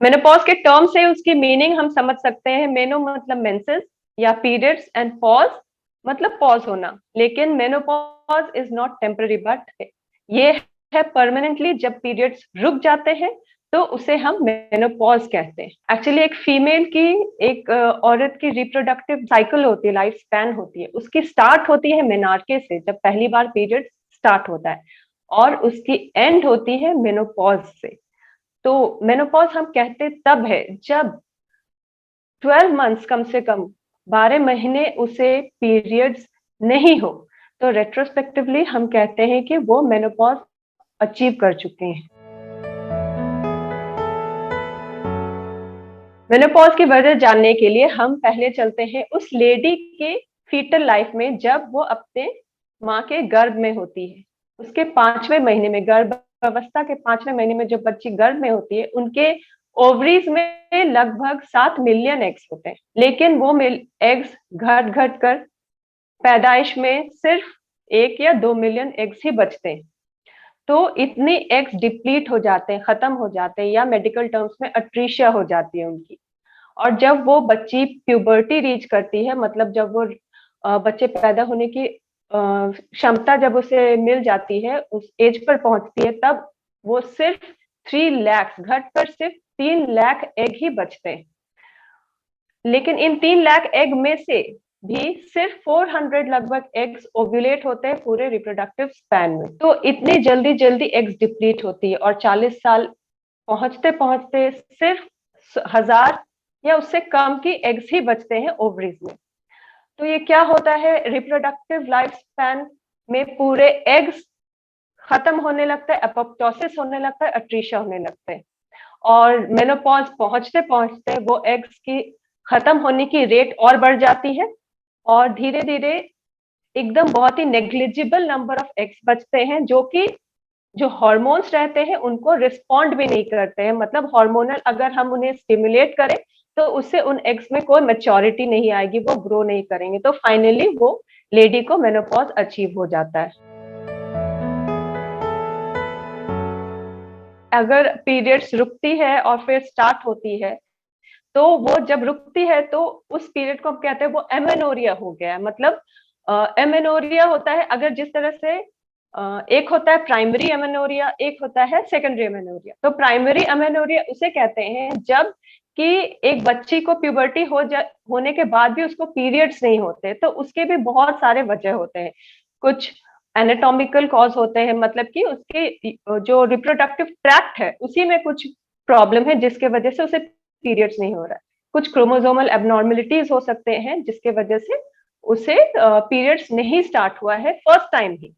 Menopause के term से उसकी मीनिंग हम समझ सकते हैं। मेनो मतलब मेंसेस या पीरियड्स, एंड पॉज मतलब पॉज होना। लेकिन menopause is not temporary, but ये है परमानेंटली। जब पीरियड्स रुक जाते हैं तो उसे हम मेनोपॉज कहते हैं। एक्चुअली एक फीमेल की, एक औरत की रिप्रोडक्टिव साइकिल होती है, लाइफ स्पैन होती है, उसकी स्टार्ट होती है मेनार्के से, जब पहली बार पीरियड स्टार्ट होता है, और उसकी एंड होती है मेनोपॉज से। तो मेनोपॉज हम कहते तब है जब 12 मंथ्स, कम से कम 12 महीने उसे पीरियड्स नहीं हो, तो रेट्रोस्पेक्टिवली हम कहते हैं कि वो मेनोपॉज अचीव कर चुके हैं। मेनोपॉज की वजह जानने के लिए हम पहले चलते हैं उस लेडी के फीटल लाइफ में, जब वो अपने माँ के गर्भ में होती है। उसके 5वें महीने में, गर्भ अवस्था के 5वें महीने में जब बच्ची गर्भ में होती है, उनके ओवरीज में लगभग 7 मिलियन एग्स होते हैं। लेकिन वो एग्स घट घट कर पैदाइश में सिर्फ 1 या 2 मिलियन एग्स ही बचते हैं। तो इतने एग्स डिप्लीट हो जाते हैं, खत्म हो जाते हैं, या मेडिकल टर्म्स में अट्रीशिया हो जाती है उनकी। और जब वो बच्ची प्यूबर्टी रीच करती है, मतलब जब वो बच्चे पैदा होने की क्षमता जब उसे मिल जाती है, उस एज पर पहुंचती है, तब वो सिर्फ 3 लाख, घटकर सिर्फ 3 लाख एग ही बचते हैं। लेकिन इन 3 लाख एग में से भी सिर्फ 400 लगभग एग्स ओव्यूलेट होते हैं पूरे रिप्रोडक्टिव स्पैन में। तो इतनी जल्दी जल्दी एग्स डिप्लीट होती है, और 40 साल पहुंचते पहुंचते सिर्फ 1000 या उससे कम की एग्स ही बचते हैं ओवरीज में। तो ये क्या होता है, रिप्रोडक्टिव लाइफ स्पैन में पूरे एग्स खत्म होने लगता है, एपोप्टोसिस होने लगता है, अट्रीशिया होने लगता है। और मेनोपॉज पहुंचते पहुंचते वो एग्स की खत्म होने की रेट और बढ़ जाती है, और धीरे धीरे एकदम बहुत ही नेग्लिजिबल नंबर ऑफ एग्स बचते हैं, जो कि जो हार्मोन्स रहते हैं उनको रिस्पॉन्ड भी नहीं करते हैं। मतलब हार्मोनल अगर हम उन्हें स्टिमुलेट करें तो उससे उन एग्स में कोई मैच्योरिटी नहीं आएगी, वो ग्रो नहीं करेंगे। तो फाइनली वो लेडी को मेनोपॉज अचीव हो जाता है। अगर पीरियड्स रुकती है और फिर स्टार्ट होती है, तो वो जब रुकती है तो उस पीरियड को हम कहते हैं वो एमेनोरिया हो गया है। मतलब एमेनोरिया होता है, अगर जिस तरह से एक होता है प्राइमरी एमेनोरिया, एक होता है सेकेंडरी एमेनोरिया। तो प्राइमरी एमेनोरिया उसे कहते हैं जब कि एक बच्ची को प्यूबर्टी होने के बाद भी उसको पीरियड्स नहीं होते। तो उसके भी बहुत सारे वजह होते हैं। कुछ एनाटॉमिकल कॉज होते हैं, मतलब कि उसके जो रिप्रोडक्टिव ट्रैक्ट है उसी में कुछ प्रॉब्लम है जिसके वजह से उसे पीरियड्स नहीं हो रहा है। कुछ क्रोमोसोमल एबनॉर्मेलिटीज हो सकते हैं जिसके वजह से उसे पीरियड्स नहीं स्टार्ट हुआ है फर्स्ट टाइम ही।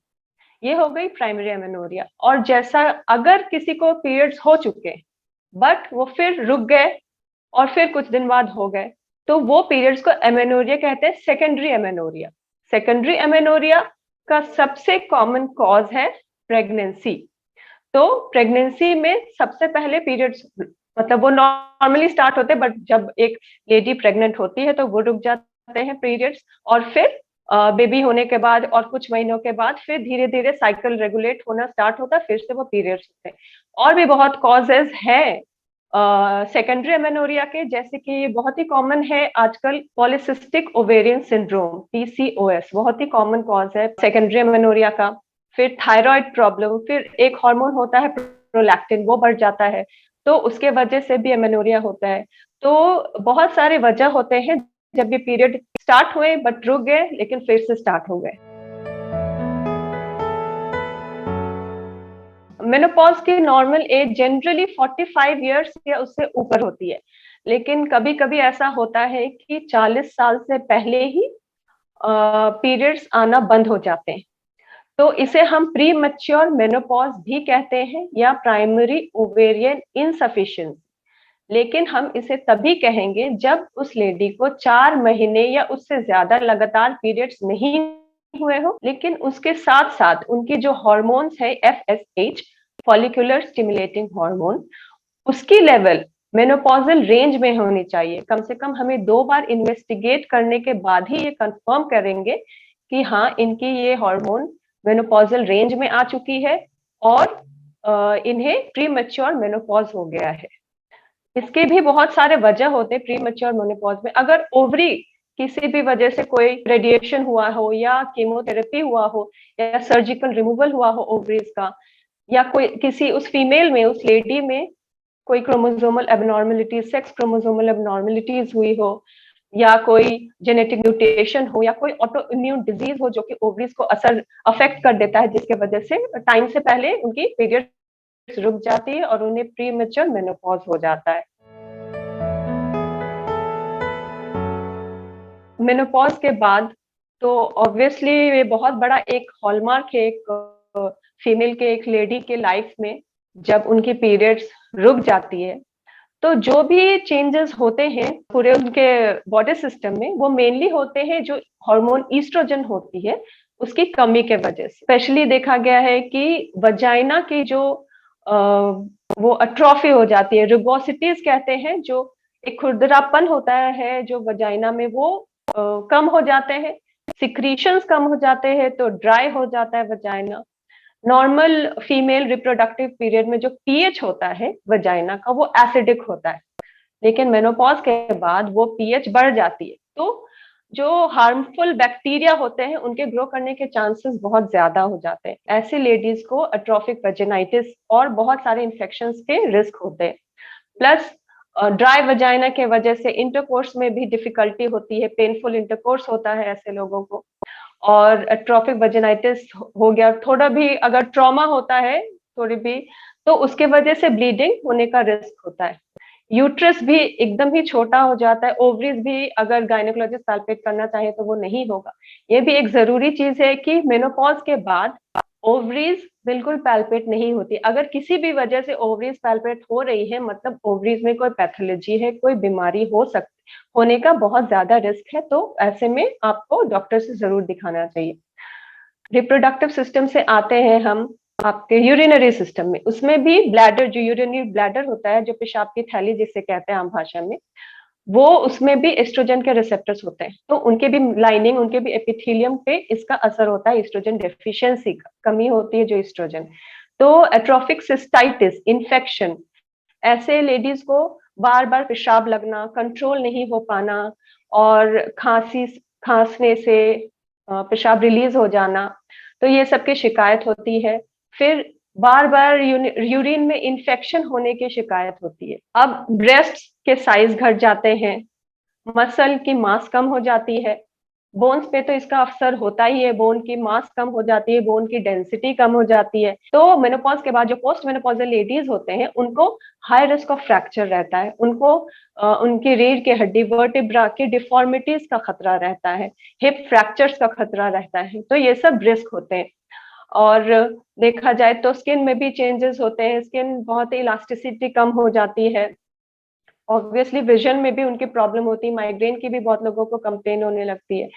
ये हो गई प्राइमरी एमेनोरिया। और जैसा अगर किसी को पीरियड्स हो चुके बट वो फिर रुक गए और फिर कुछ दिन बाद हो गए, तो वो पीरियड्स को एमेनोरिया कहते हैं, सेकेंडरी एमेनोरिया। सेकेंडरी एमेनोरिया का सबसे कॉमन कॉज है प्रेगनेंसी। तो प्रेगनेंसी में सबसे पहले पीरियड्स, मतलब वो नॉर्मली स्टार्ट होते हैं, बट जब एक लेडी प्रेग्नेंट होती है तो वो रुक जाते हैं पीरियड्स, और फिर बेबी होने के बाद और कुछ महीनों के बाद फिर धीरे धीरे साइकिल रेगुलेट होना स्टार्ट होता है, फिर से वो पीरियड्स होते हैं। और भी बहुत कॉजेज हैं सेकेंडरी एमेनोरिया के, जैसे कि बहुत ही कॉमन है आजकल पॉलिसिस्टिक ओवेरियन सिंड्रोम, पीसीओएस, बहुत ही कॉमन कॉज है सेकेंडरी एमेनोरिया का। फिर थायराइड प्रॉब्लम, फिर एक हार्मोन होता है प्रोलैक्टिन, वो बढ़ जाता है, तो उसके वजह से भी एमेनोरिया होता है। तो बहुत सारे वजह होते हैं जब ये पीरियड स्टार्ट हुए बट रुक गए, लेकिन फिर से स्टार्ट हो गए। मेनोपॉज की नॉर्मल एज जनरली 45 ईयर्स या उससे ऊपर होती है, लेकिन कभी कभी ऐसा होता है कि 40 साल से पहले ही पीरियड्स आना बंद हो जाते हैं। तो इसे हम प्री मैच्योर मेनोपॉज भी कहते हैं, या प्राइमरी ओवेरियन इनसफिशिएंसी। लेकिन हम इसे तभी कहेंगे जब उस लेडी को 4 महीने या उससे ज्यादा लगातार पीरियड्स नहीं हुए हो, लेकिन उसके साथ साथ उनकी जो हॉर्मोन्स है एफएसएच, फॉलिकुलर स्टिमुलेटिंग हार्मोन, उसकी लेवल मेनोपॉजल रेंज में होनी चाहिए। कम से कम हमें 2 बार इन्वेस्टिगेट करने के बाद ही ये कंफर्म करेंगे कि हाँ, इनकी ये हार्मोन मेनोपॉजल रेंज में आ चुकी है और इन्हें प्री मैच्योर मेनोपॉज हो गया है। इसके भी बहुत सारे वजह होते हैं प्री मैच्योर मेनोपॉज में। अगर ओवरी किसी भी वजह से कोई रेडिएशन हुआ हो या कीमोथेरेपी हुआ हो या सर्जिकल रिमूवल हुआ हो ओवरीज का, या कोई किसी उस फीमेल में, उस लेडी में कोई chromosomal abnormalities, sex chromosomal abnormalities हुई हो, या कोई जेनेटिक म्यूटेशन हो, या कोई ऑटो इम्यून डिजीज हो जो कि ओवरीज को असर अफेक्ट कर देता है, जिसके वजह से टाइम से पहले उनकी पीरियड रुक जाती है और उन्हें प्री मैच्योर मेनोपॉज हो जाता है। मेनोपॉज के बाद तो ऑब्वियसली ये बहुत बड़ा एक हॉलमार्क है एक फीमेल के, एक लेडी के लाइफ में, जब उनकी पीरियड्स रुक जाती है। तो जो भी चेंजेस होते हैं पूरे उनके बॉडी सिस्टम में, वो मेनली होते हैं जो हार्मोन ईस्ट्रोजन होती है उसकी कमी के वजह से। स्पेशली देखा गया है कि वजाइना की जो वो अट्रॉफी हो जाती है, रुगोसिटीज कहते हैं, जो एक खुरदरापन होता है जो वजाइना में, वो कम हो जाते हैं, सिक्रीशंस कम हो जाते हैं, तो ड्राई हो जाता है vagina. Normal female reproductive period में जो पीएच होता है वजाइना का वो एसिडिक होता है, लेकिन मेनोपॉज के बाद वो पीएच बढ़ जाती है, तो जो हार्मफुल बैक्टीरिया होते हैं उनके ग्रो करने के चांसेस बहुत ज्यादा हो जाते हैं। ऐसी लेडीज को एट्रोफिक वेजिनाइटिस और बहुत सारे इन्फेक्शंस के रिस्क होते हैं। प्लस ड्राई वजाइना के वजह से इंटरकोर्स में भी डिफिकल्टी होती है, पेनफुल इंटरकोर्स होता है ऐसे लोगों को। और एट्रोफिक वेजिनाइटिस हो गया, थोड़ा भी अगर ट्रॉमा होता है थोड़ी भी, तो उसके वजह से ब्लीडिंग होने का रिस्क होता है। यूट्रस भी एकदम ही छोटा हो जाता है, ओवरीज भी अगर गायनेकोलॉजिस्ट पैल्पेट करना चाहे तो वो नहीं होगा। ये भी एक जरूरी चीज है कि मेनोपॉज के बाद ओवरीज बिल्कुल पैल्पेट नहीं होती। अगर किसी भी वजह से ओवरीज पैल्पेट हो रही है, मतलब ओवरीज में कोई पैथोलॉजी है, कोई बीमारी हो सकती, होने का बहुत ज्यादा रिस्क है, तो ऐसे में आपको डॉक्टर से जरूर दिखाना चाहिए। रिप्रोडक्टिव सिस्टम से आते हैं हम आपके यूरिनरी सिस्टम में। उसमें भी ब्लैडर, जो यूरिनरी ब्लैडर होता है, जो पेशाब की थैली जिसे कहते हैं आम भाषा में, वो उसमें भी एस्ट्रोजन के रिसेप्टर्स होते हैं, तो उनके भी लाइनिंग, उनके भी एपिथेलियम पे इसका असर होता है, एस्ट्रोजन डेफिशिएंसी का, कमी होती है जो एस्ट्रोजन। तो एट्रोफिक सिस्टाइटिस इन्फेक्शन, ऐसे लेडीज को बार बार पेशाब लगना, कंट्रोल नहीं हो पाना, और खांसने से पेशाब रिलीज हो जाना, तो ये सब की शिकायत होती है। फिर बार बार यूरिन में इन्फेक्शन होने की शिकायत होती है। अब ब्रेस्ट के साइज घट जाते हैं, मसल की मास कम हो जाती है, बोन्स पे तो इसका असर होता ही है, बोन की मास कम हो जाती है, बोन की डेंसिटी कम हो जाती है। तो मेनोपॉज के बाद जो पोस्ट मेनोपॉजल लेडीज होते हैं उनको हाई रिस्क ऑफ फ्रैक्चर रहता है, उनको उनकी रीढ़ की हड्डी, वर्टिब्रा की डिफॉर्मिटीज का खतरा रहता है, हिप फ्रैक्चर्स का खतरा रहता है, तो ये सब रिस्क होते हैं। और देखा जाए तो स्किन में भी चेंजेस होते हैं, स्किन बहुत ही इलास्टिसिटी कम हो जाती है। ऑब्वियसली विजन में भी उनकी प्रॉब्लम होती है, माइग्रेन की भी बहुत लोगों को कंप्लेन होने लगती है।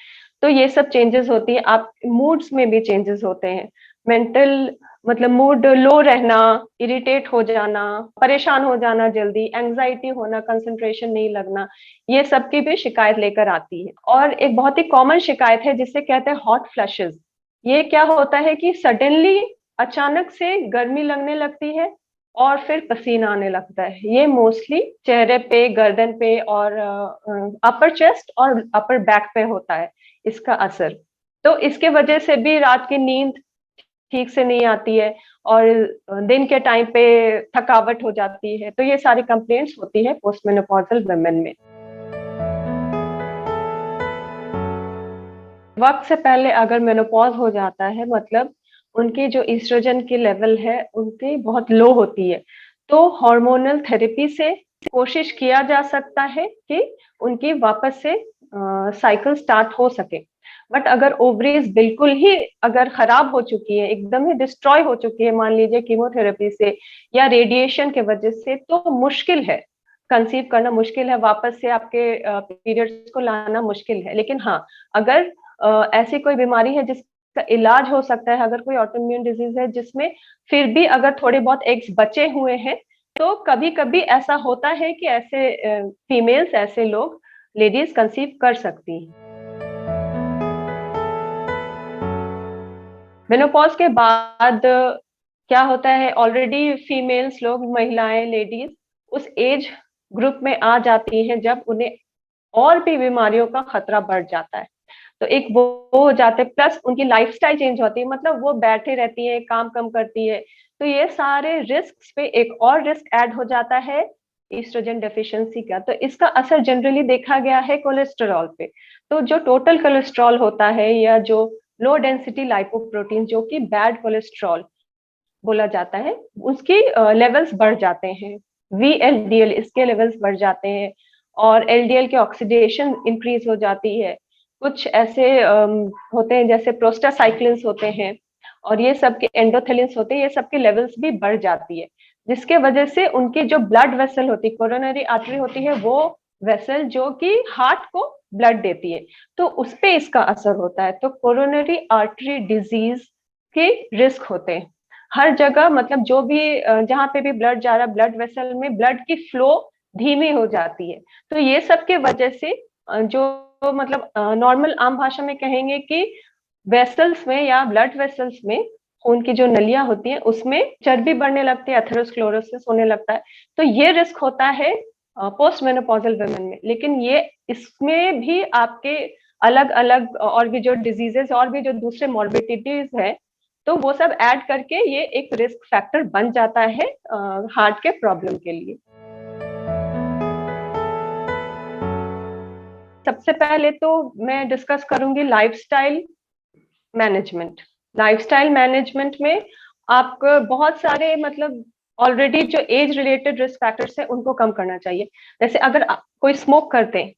तो ये सब चेंजेस होती है। आप मूड्स में भी चेंजेस होते हैं, मेंटल, मतलब मूड लो रहना, इरिटेट हो जाना, परेशान हो जाना जल्दी, एंजाइटी होना, कंसंट्रेशन नहीं लगना, ये सब की भी शिकायत लेकर आती है। और एक बहुत ही कॉमन शिकायत है जिसे कहते हैं हॉट फ्लैशेस। ये क्या होता है कि सडनली अचानक से गर्मी लगने लगती है और फिर पसीना आने लगता है। ये मोस्टली चेहरे पे, गर्दन पे और अपर चेस्ट और अपर बैक पे होता है इसका असर। तो इसके वजह से भी रात की नींद ठीक से नहीं आती है और दिन के टाइम पे थकावट हो जाती है। तो ये सारी कंप्लेंट्स होती है पोस्ट मेनोपॉजल वुमेन में। वक्त से पहले अगर मेनोपॉज हो जाता है, मतलब उनकी जो ईस्ट्रोजन की लेवल है उनकी बहुत लो होती है, तो हार्मोनल थेरेपी से कोशिश किया जा सकता है कि उनकी वापस से साइकिल स्टार्ट हो सके। बट अगर ओवरीज बिल्कुल ही अगर खराब हो चुकी है, एकदम ही डिस्ट्रॉय हो चुकी है, मान लीजिए कीमोथेरेपी से या रेडिएशन के वजह से, तो मुश्किल है, कंसीव करना मुश्किल है, वापस से आपके पीरियड्स को लाना मुश्किल है। लेकिन हाँ, अगर ऐसी कोई बीमारी है जिसका इलाज हो सकता है, अगर कोई ऑटोइम्यून डिजीज है जिसमें फिर भी अगर थोड़े बहुत एग्स बचे हुए हैं, तो कभी कभी ऐसा होता है कि ऐसे फीमेल्स, ऐसे लोग, लेडीज कंसीव कर सकती हैं। मेनोपॉज के बाद क्या होता है, ऑलरेडी फीमेल्स लोग, महिलाएं, लेडीज उस एज ग्रुप में आ जाती हैं जब उन्हें और भी बीमारियों का खतरा बढ़ जाता है। तो एक वो हो जाते हैं, प्लस उनकी लाइफस्टाइल चेंज होती है, मतलब वो बैठे रहती है, काम कम करती है। तो ये सारे रिस्क पे एक और रिस्क ऐड हो जाता है ईस्ट्रोजन डेफिशिएंसी का। तो इसका असर जनरली देखा गया है कोलेस्टेरॉल पे। तो जो टोटल कोलेस्ट्रॉल होता है या जो लो डेंसिटी लाइपोप्रोटीन जो कि बैड कोलेस्ट्रॉल बोला जाता है, उसकी लेवल्स बढ़ जाते हैं। वीएलडीएल इसके लेवल्स बढ़ जाते हैं और एलडीएल की ऑक्सीडेशन इंक्रीज हो जाती है। कुछ ऐसे होते हैं जैसे प्रोस्टासाइक्लिन्स होते हैं और ये सब के एंडोथेलिन्स होते हैं, ये सब के लेवल्स भी बढ़ जाती है, जिसके वजह से उनकी जो ब्लड वेसल होती है, कोरोनरी आर्टरी होती है, वो वेसल जो कि हार्ट को ब्लड देती है, तो उस पे इसका असर होता है। तो कोरोनरी आर्टरी डिजीज के रिस्क होते हैं हर जगह, मतलब जो भी जहां पे भी ब्लड जा रहा है, ब्लड वेसल में ब्लड की फ्लो धीमी हो जाती है। तो ये सब के वजह से जो मतलब नॉर्मल आम भाषा में कहेंगे कि वेसल्स में या ब्लड वेसल्स में खून की जो नलियां होती हैं उसमें चर्बी बढ़ने लगती है, एथेरोस्क्लेरोसिस होने लगता है। तो ये रिस्क होता है पोस्ट मेनोपॉजल वुमेन में। लेकिन ये इसमें भी आपके अलग अलग और भी जो डिजीजेस और भी जो दूसरे मॉर्बिडिटीज है, तो वो सब ऐड करके ये एक रिस्क फैक्टर बन जाता है हार्ट के प्रॉब्लम के लिए। सबसे पहले तो मैं डिस्कस करूंगी लाइफस्टाइल मैनेजमेंट। लाइफस्टाइल मैनेजमेंट में आपको बहुत सारे मतलब ऑलरेडी जो एज रिलेटेड रिस्क फैक्टर्स है उनको कम करना चाहिए। जैसे अगर कोई स्मोक करते हैं,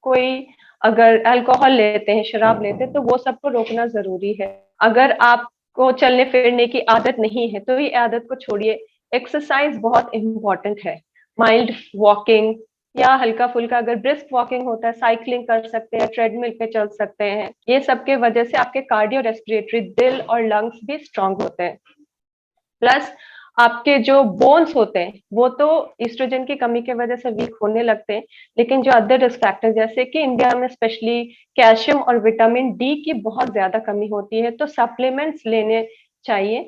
कोई अगर अल्कोहल लेते हैं, शराब लेते हैं, तो वो सबको रोकना जरूरी है। अगर आपको चलने फिरने की आदत नहीं है तो ये आदत को छोड़िए। एक्सरसाइज बहुत इंपॉर्टेंट है, माइल्ड वॉकिंग या हल्का फुल्का अगर ब्रिस्क वॉकिंग होता है, साइकिलिंग कर सकते हैं, ट्रेडमिल पे चल सकते हैं। ये सब के वजह से आपके कार्डियो रेस्पिरेटरी, दिल और लंग्स भी स्ट्रांग होते हैं। प्लस आपके जो बोन्स होते हैं वो तो ईस्ट्रोजन की कमी की वजह से वीक होने लगते हैं, लेकिन जो अदर रिस्क फैक्टर जैसे कि इंडिया में स्पेशली कैल्शियम और विटामिन डी की बहुत ज्यादा कमी होती है, तो सप्लीमेंट्स लेने चाहिए।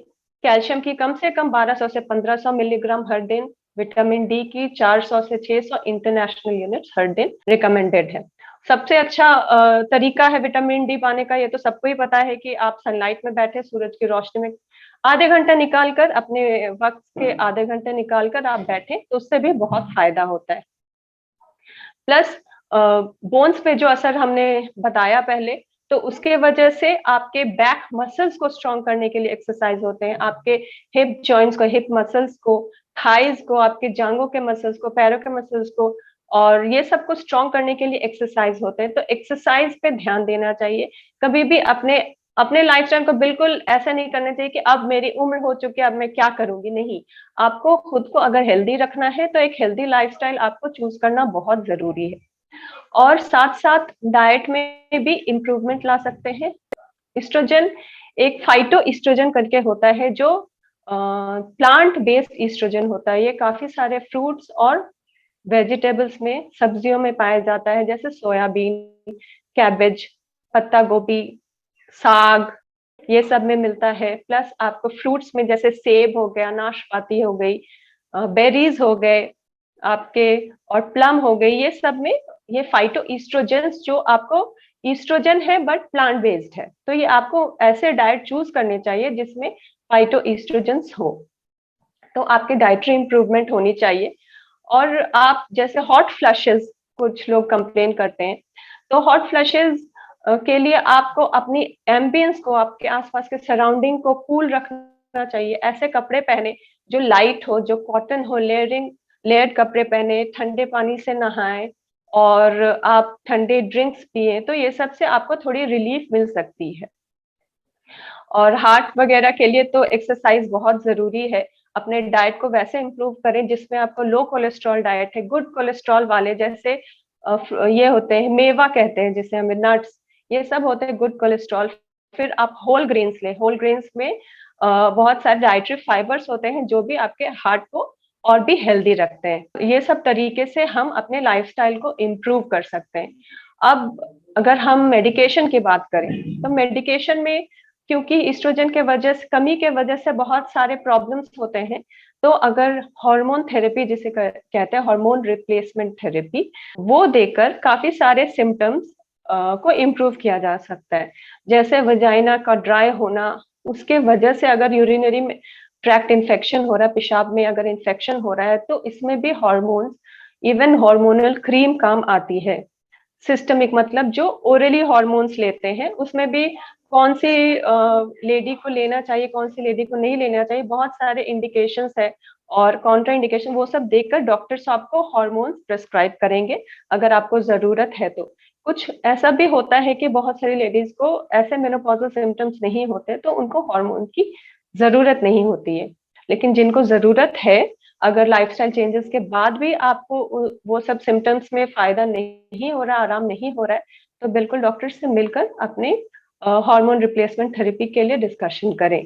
कैल्शियम की कम से कम 1200 से 1500 मिलीग्राम हर दिन, विटामिन डी की 400 से 600 इंटरनेशनल यूनिट्स हर दिन रिकमेंडेड है। सबसे अच्छा तरीका है विटामिन डी पाने का, ये तो सबको ही पता है कि आप सनलाइट में बैठे, सूरज की रोशनी में आधे घंटे निकालकर, अपने वक्त के आधे घंटे निकालकर आप बैठे, तो उससे भी बहुत फायदा होता है। प्लस बोन्स पे जो असर हमने बताया पहले, तो उसके वजह से आपके बैक मसल्स को स्ट्रॉन्ग करने के लिए एक्सरसाइज होते हैं, आपके हिप जॉइंट्स को, हिप मसल्स को, थाइज को, आपके जांघों के मसल्स को, पैरों के मसल्स को, और ये सब को स्ट्रॉन्ग करने के लिए एक्सरसाइज होते हैं। तो एक्सरसाइज पे ध्यान देना चाहिए। कभी भी अपने अपने लाइफस्टाइल को बिल्कुल ऐसा नहीं करना चाहिए कि अब मेरी उम्र हो चुकी है, अब मैं क्या करूंगी। नहीं, आपको खुद को अगर हेल्दी रखना है तो एक हेल्दी लाइफस्टाइल आपको चूज करना बहुत जरूरी है। और साथ साथ डाइट में भी इम्प्रूवमेंट ला सकते हैं। ईस्ट्रोजन एक फाइटो ईस्ट्रोजन करके होता है जो प्लांट बेस्ड ईस्ट्रोजन होता है। ये काफी सारे फ्रूट्स और वेजिटेबल्स में, सब्जियों में पाया जाता है, जैसे सोयाबीन, कैबेज, पत्ता गोभी, साग, ये सब में मिलता है। प्लस आपको फ्रूट्स में जैसे सेब हो गया, नाशपाती हो गई, बेरीज हो गए आपके, और प्लम हो गई, ये सब में ये फाइटो ईस्ट्रोजेंस जो आपको ईस्ट्रोजन है बट प्लांट बेस्ड है। तो ये आपको ऐसे डाइट चूज करने चाहिए जिसमें फाइटो ईस्ट्रोजेंस हो। तो आपके डाइटरी इंप्रूवमेंट होनी चाहिए। और आप जैसे हॉट फ्लशेस, कुछ लोग कंप्लेन करते हैं, तो हॉट फ्लशेस के लिए आपको अपनी एम्बियंस को, आपके आसपास के सराउंडिंग को कूल रखना चाहिए। ऐसे कपड़े पहने जो लाइट हो, जो कॉटन हो, लेयर्ड कपड़े पहने, ठंडे पानी से नहाएं और आप ठंडे ड्रिंक्स पिए, तो ये सब से आपको थोड़ी रिलीफ मिल सकती है। और हार्ट वगैरह के लिए तो एक्सरसाइज बहुत जरूरी है। अपने डाइट को वैसे इंप्रूव करें जिसमें आपको लो कोलेस्ट्रॉल डाइट है, गुड कोलेस्ट्रॉल वाले, जैसे ये होते हैं मेवा कहते हैं जिसे हमें, नट्स, ये सब होते हैं गुड कोलेस्ट्रॉल। फिर आप होल ग्रेन्स लें। होल ग्रेन्स में बहुत सारे डाइटरी फाइबर्स होते हैं जो भी आपके हार्ट को और भी हेल्दी रखते हैं। ये सब तरीके से हम अपने लाइफस्टाइल को इम्प्रूव कर सकते हैं। अब अगर हम मेडिकेशन की बात करें, तो मेडिकेशन में क्योंकि ईस्ट्रोजन के वजह से, कमी के वजह से बहुत सारे प्रॉब्लम्स होते हैं, तो अगर हार्मोन थेरेपी जिसे कहते हैं हार्मोन रिप्लेसमेंट थेरेपी, वो देकर काफी सारे सिम्टम्स को इम्प्रूव किया जा सकता है। जैसे वजाइना का ड्राई होना, उसके वजह से अगर यूरिनरी में ट्रैक्ट इन्फेक्शन हो रहा है, पेशाब में अगर इन्फेक्शन हो रहा है, तो इसमें भी हार्मोन्स, इवन हार्मोनल क्रीम काम आती है। सिस्टमिक मतलब जो ओरली हॉर्मोन्स लेते हैं, उसमें भी कौन सी लेडी को लेना चाहिए, कौन सी लेडी को नहीं लेना चाहिए, बहुत सारे इंडिकेशंस है और कॉन्ट्रा इंडिकेशन, वो सब देखकर डॉक्टर्स आपको हॉर्मोन्स प्रेस्क्राइब करेंगे अगर आपको जरूरत है तो। कुछ ऐसा भी होता है कि बहुत सारी लेडीज को ऐसे मेनोपॉजल सिम्टम्स नहीं होते, तो उनको हार्मोन की जरूरत नहीं होती है। लेकिन जिनको जरूरत है, अगर लाइफस्टाइल चेंजेस के बाद भी आपको वो सब सिम्टम्स में फायदा नहीं हो रहा, आराम नहीं हो रहा है, तो बिल्कुल डॉक्टर से मिलकर अपने हार्मोन रिप्लेसमेंट थेरेपी के लिए डिस्कशन करें।